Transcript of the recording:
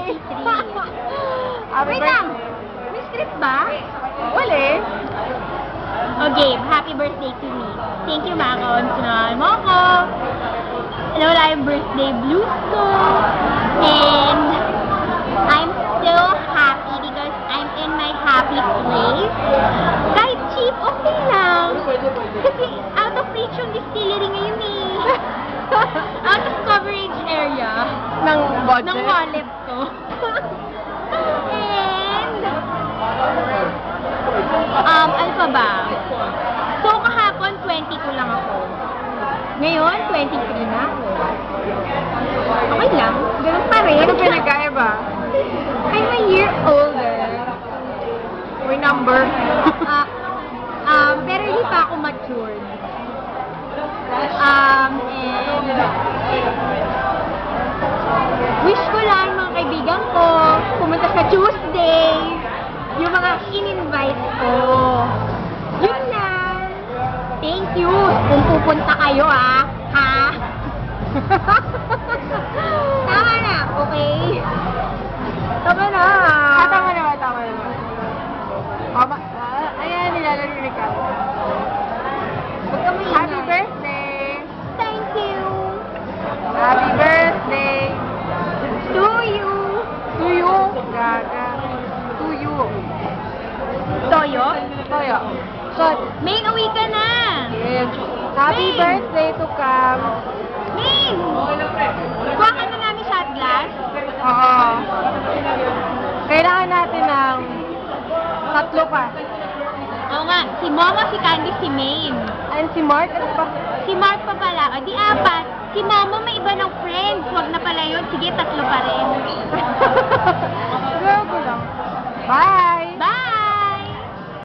Wait lang. May script ba? Wala eh. Okay, happy birthday to me. Thank you, Makon. Sinahal mo ko. Wala yung birthday blues ko. And I'm so happy because I'm in my happy place. Kahit cheap, okay lang. Kasi out of reach yung distillery ngayon eh. Out of coverage area. Ng budget? Ng wallet ko. And ano pa ba? So, kahapon, 22 lang ako. Ngayon, 23 na ako. Okay lang. Ganun pa rin. Ano pinagkaiba? I'm a year older. May number? Pero hindi pa ako matured. And wish ko lang mga kaibigan ko pumunta sa Tuesday. Yung mga in-invite ko. Yun lang. Thank you. Kung pupunta kayo, ha? Tama na, okay? Tama na. Tama naman, tama naman. Ayan, nilalaro ni Kat. Huwag ka maingay. Happy birthday! Thank you. Happy birthday! To you. To you! Gaga. To you. Toyo? Toyo. Shot. Main, uwi ka na. Yes. Happy Main. birthday to Cam. Main! Kuha ka na namin shot glass. Oo. Kailangan natin ng 3 pa. Oo nga, si Momo, si Candy, si Main. And si Mark, ano pa? Si Mark pa pala. O di 4. Si Momo may iba ng friends. Huwag na pala yun. Sige, 3 pa rin.